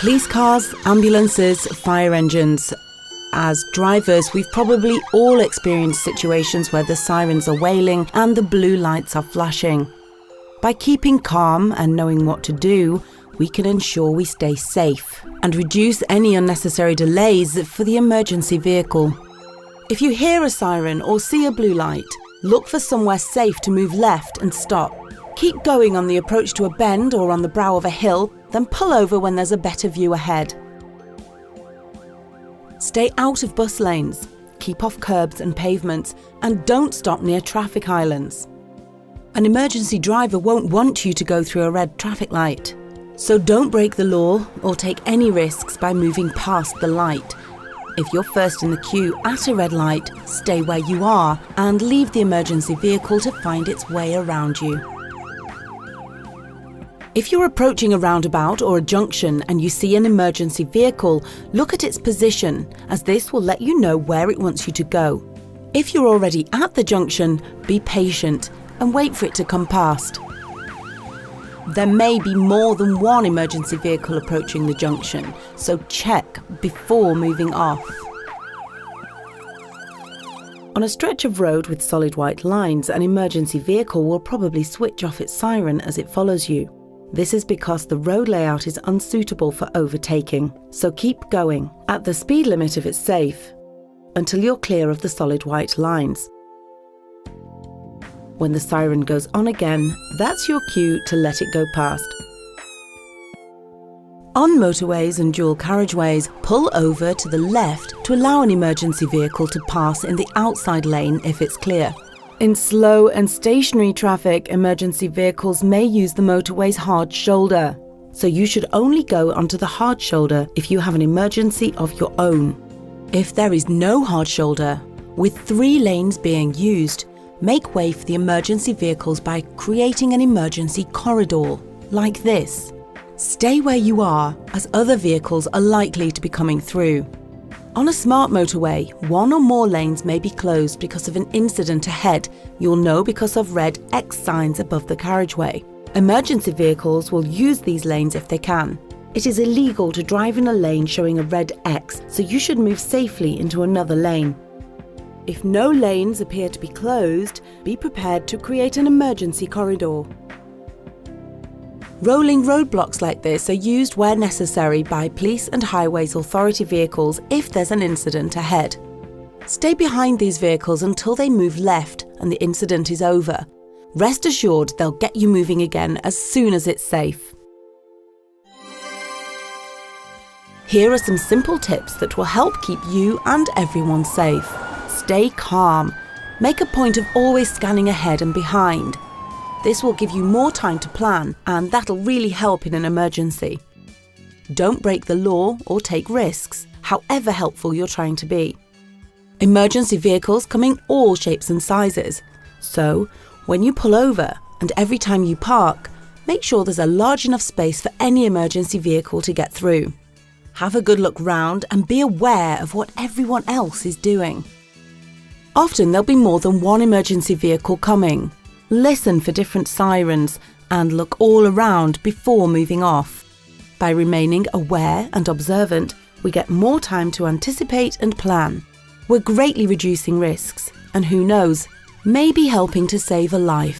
Police cars, ambulances, fire engines. As drivers, we've probably all experienced situations where the sirens are wailing and the blue lights are flashing. By keeping calm and knowing what to do, we can ensure we stay safe and reduce any unnecessary delays for the emergency vehicle. If you hear a siren or see a blue light, look for somewhere safe to move left and stop. Keep going on the approach to a bend or on the brow of a hill, then pull over when there's a better view ahead. Stay out of bus lanes, keep off curbs and pavements, and don't stop near traffic islands. An emergency driver won't want you to go through a red traffic light. So don't break the law or take any risks by moving past the light. If you're first in the queue at a red light, stay where you are and leave the emergency vehicle to find its way around you. If you're approaching a roundabout or a junction and you see an emergency vehicle, look at its position, as this will let you know where it wants you to go. If you're already at the junction, be patient and wait for it to come past. There may be more than one emergency vehicle approaching the junction, so check before moving off. On a stretch of road with solid white lines, an emergency vehicle will probably switch off its siren as it follows you. This is because the road layout is unsuitable for overtaking, so keep going at the speed limit if it's safe, until you're clear of the solid white lines. When the siren goes on again, that's your cue to let it go past. On motorways and dual carriageways, pull over to the left to allow an emergency vehicle to pass in the outside lane if it's clear. In slow and stationary traffic, emergency vehicles may use the motorway's hard shoulder, so you should only go onto the hard shoulder if you have an emergency of your own. If there is no hard shoulder, with 3 lanes being used, make way for the emergency vehicles by creating an emergency corridor, like this. Stay where you are, as other vehicles are likely to be coming through. On a smart motorway, 1 or more lanes may be closed because of an incident ahead. You'll know because of red X signs above the carriageway. Emergency vehicles will use these lanes if they can. It is illegal to drive in a lane showing a red X, so you should move safely into another lane. If no lanes appear to be closed, be prepared to create an emergency corridor. Rolling roadblocks like this are used where necessary by police and highways authority vehicles if there's an incident ahead. Stay behind these vehicles until they move left and the incident is over. Rest assured they'll get you moving again as soon as it's safe. Here are some simple tips that will help keep you and everyone safe. Stay calm. Make a point of always scanning ahead and behind. This will give you more time to plan, and that'll really help in an emergency. Don't break the law or take risks, however helpful you're trying to be. Emergency vehicles come in all shapes and sizes, so when you pull over and every time you park, make sure there's a large enough space for any emergency vehicle to get through. Have a good look round and be aware of what everyone else is doing. Often there'll be more than one emergency vehicle coming. Listen for different sirens and look all around before moving off. By remaining aware and observant, we get more time to anticipate and plan. We're greatly reducing risks and who knows, maybe helping to save a life.